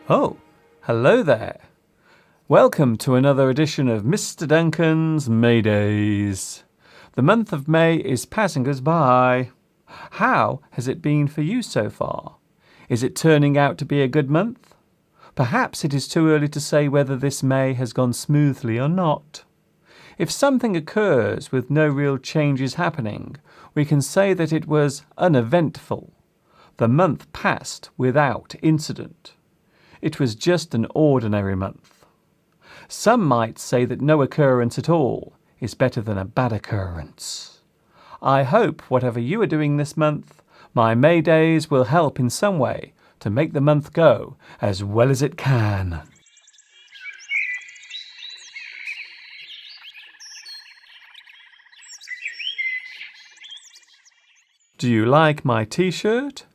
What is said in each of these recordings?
Oh, hello there. Welcome to another edition of Mr. Duncan's Maydays. The month of May is passing us by. How has it been for you so far? Is it turning out to be a good month? Perhaps it is too early to say whether this May has gone smoothly or not. If something occurs with no real changes happening, we can say that it was uneventful. The month passed without incident. It was just an ordinary month. Some might say that no occurrence at all is better than a bad occurrence. I hope whatever you are doing this month, my May Days will help in some way to make the month go as well as it can. Do you like my t-shirt?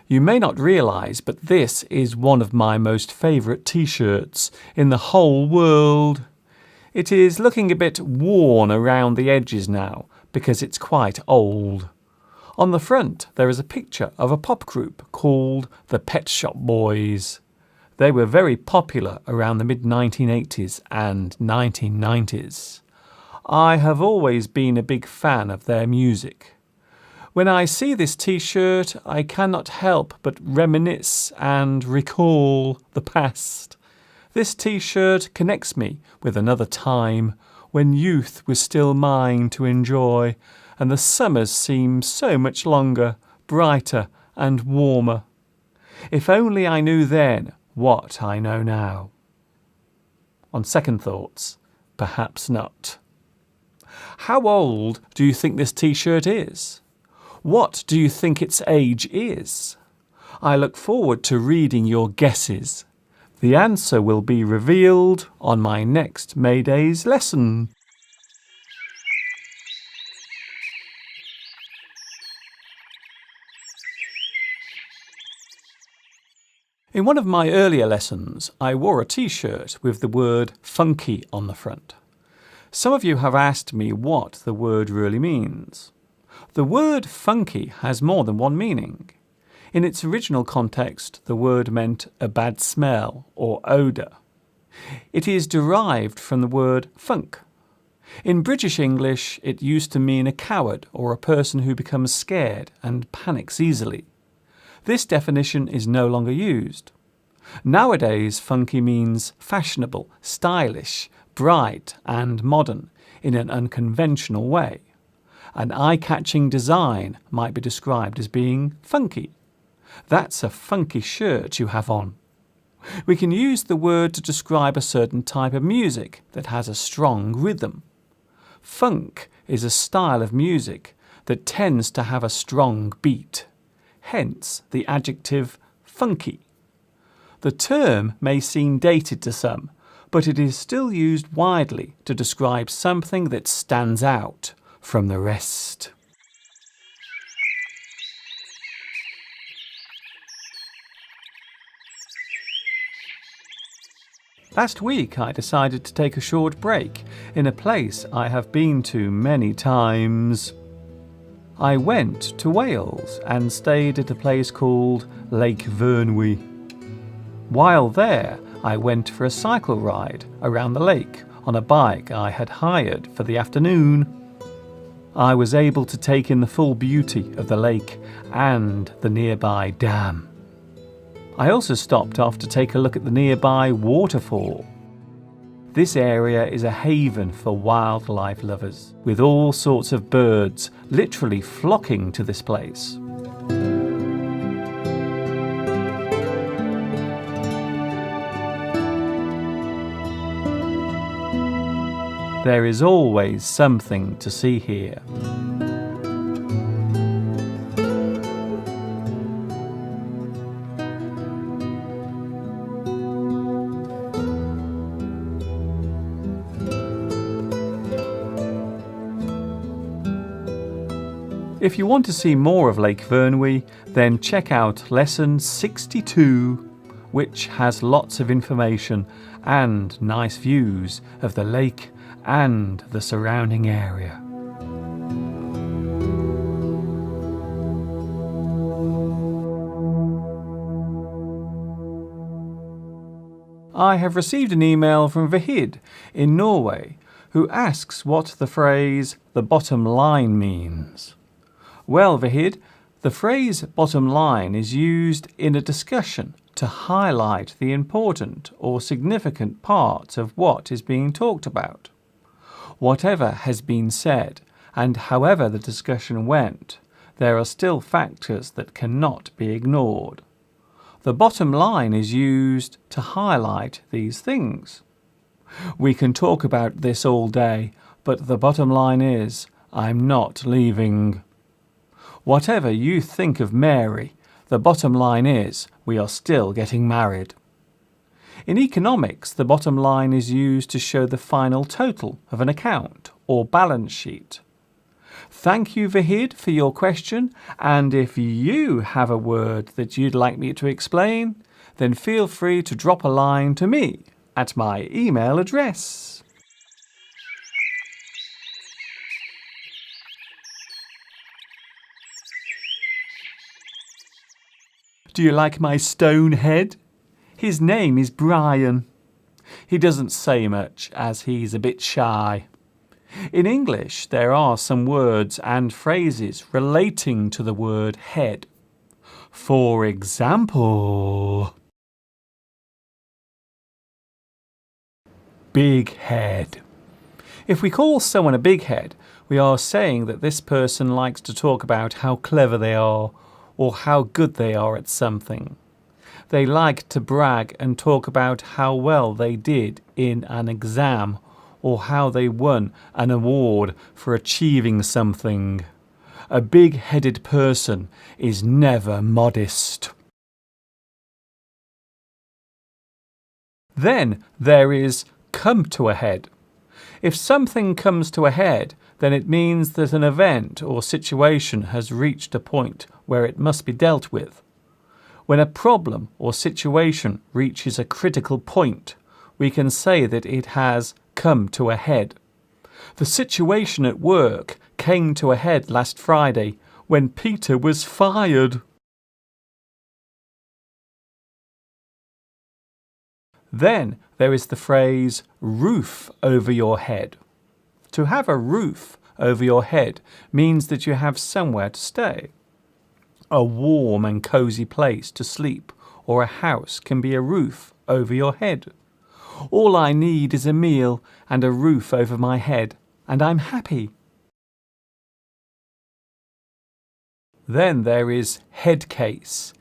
You may not realise, but this is one of my most favourite t-shirts in the whole world. It is looking a bit worn around the edges now because it's quite old. On the front there is a picture of a pop group called the Pet Shop Boys. They were very popular around the mid-1980s and 1990s. I have always been a big fan of their music. When I see this t-shirt, I cannot help but reminisce and recall the past. This t-shirt connects me with another time when youth was still mine to enjoy, and the summers seemed so much longer, brighter and warmer. If only I knew then what I know now. On second thoughts, perhaps not. How old do you think this t-shirt is? What do you think its age is? I look forward to reading your guesses. The answer will be revealed on my next May Days lesson. In one of my earlier lessons, I wore a t-shirt with the word funky on the front. Some of you have asked me what the word really means. The word funky has more than one meaning. In its original context, the word meant a bad smell or odour. It is derived from the word funk. In British English, it used to mean a coward or a person who becomes scared and panics easily. This definition is no longer used. Nowadays, funky means fashionable, stylish, bright and modern in an unconventional way. An eye-catching design might be described as being funky. That's a funky shirt you have on. We can use the word to describe a certain type of music that has a strong rhythm. Funk is a style of music that tends to have a strong beat, hence the adjective funky. The term may seem dated to some, but it is still used widely to describe something that stands out from the rest. Last week I decided to take a short break in a place I have been to many times. I went to Wales and stayed at a place called Lake Vyrnwy. While there, I went for a cycle ride around the lake on a bike I had hired for the afternoon. I was able to take in the full beauty of the lake and the nearby dam. I also stopped off to take a look at the nearby waterfall. This area is a haven for wildlife lovers, with all sorts of birds literally flocking to this place. There is always something to see here. If you want to see more of Lake Vyrnwy, then check out lesson 62, which has lots of information and nice views of the lake and the surrounding area. I have received an email from Vahid in Norway who asks what the phrase "the bottom line" means. Well, Vahid, the phrase "bottom line" is used in a discussion to highlight the important or significant parts of what is being talked about. Whatever has been said, and however the discussion went, there are still factors that cannot be ignored. The bottom line is used to highlight these things. We can talk about this all day, but the bottom line is, I'm not leaving. Whatever you think of Mary, the bottom line is, we are still getting married. In economics, the bottom line is used to show the final total of an account or balance sheet. Thank you, Vahid, for your question, and if you have a word that you'd like me to explain, then feel free to drop a line to me at my email address. Do you like my stone head? His name is Brian. He doesn't say much as he's a bit shy. In English, there are some words and phrases relating to the word head. For example, big head. If we call someone a big head, we are saying that this person likes to talk about how clever they are or how good they are at something. They like to brag and talk about how well they did in an exam or how they won an award for achieving something. A big-headed person is never modest. Then there is come to a head. If something comes to a head, then it means that an event or situation has reached a point where it must be dealt with. When a problem or situation reaches a critical point, we can say that it has come to a head. The situation at work came to a head last Friday when Peter was fired. Then there is the phrase roof over your head. To have a roof over your head means that you have somewhere to stay. A warm and cosy place to sleep or a house can be a roof over your head. All I need is a meal and a roof over my head, and I'm happy. Then there is head case.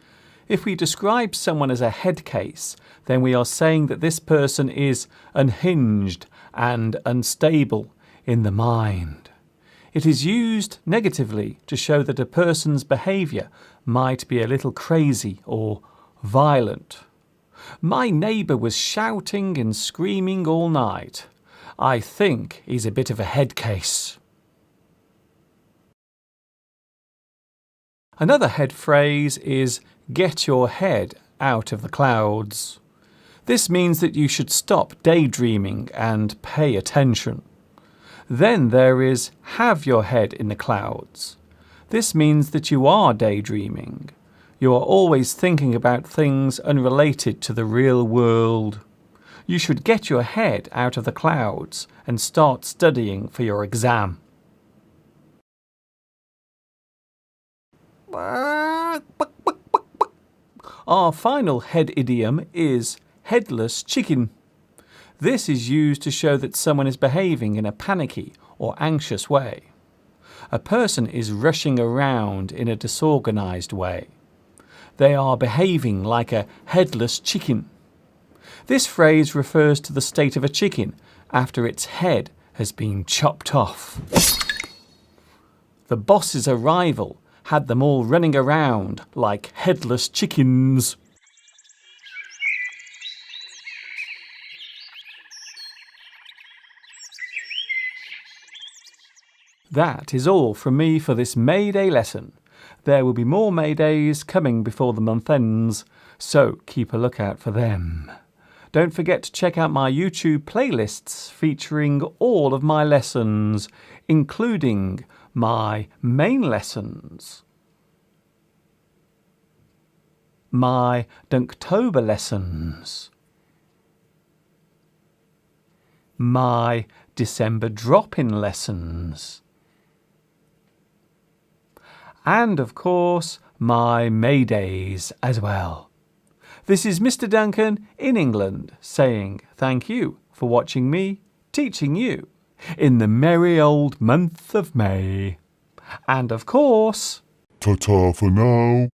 If we describe someone as a head case, then we are saying that this person is unhinged and unstable in the mind. It is used negatively to show that a person's behaviour might be a little crazy or violent. My neighbour was shouting and screaming all night. I think he's a bit of a head case. Another head phrase is get your head out of the clouds. This means that you should stop daydreaming and pay attention. Then there is have your head in the clouds. This means that you are daydreaming. You are always thinking about things unrelated to the real world. You should get your head out of the clouds and start studying for your exam. Our final head idiom is headless chicken. This is used to show that someone is behaving in a panicky or anxious way. A person is rushing around in a disorganized way. They are behaving like a headless chicken. This phrase refers to the state of a chicken after its head has been chopped off. The boss's arrival had them all running around like headless chickens. That is all from me for this May Day lesson. There will be more May Days coming before the month ends, so keep a lookout for them. Don't forget to check out my YouTube playlists featuring all of my lessons, including my main lessons, my Dunktober lessons, my December drop-in lessons. And, of course, my May Days as well. This is Mr. Duncan in England saying thank you for watching me teaching you in the merry old month of May. And, of course, Ta-ta for now.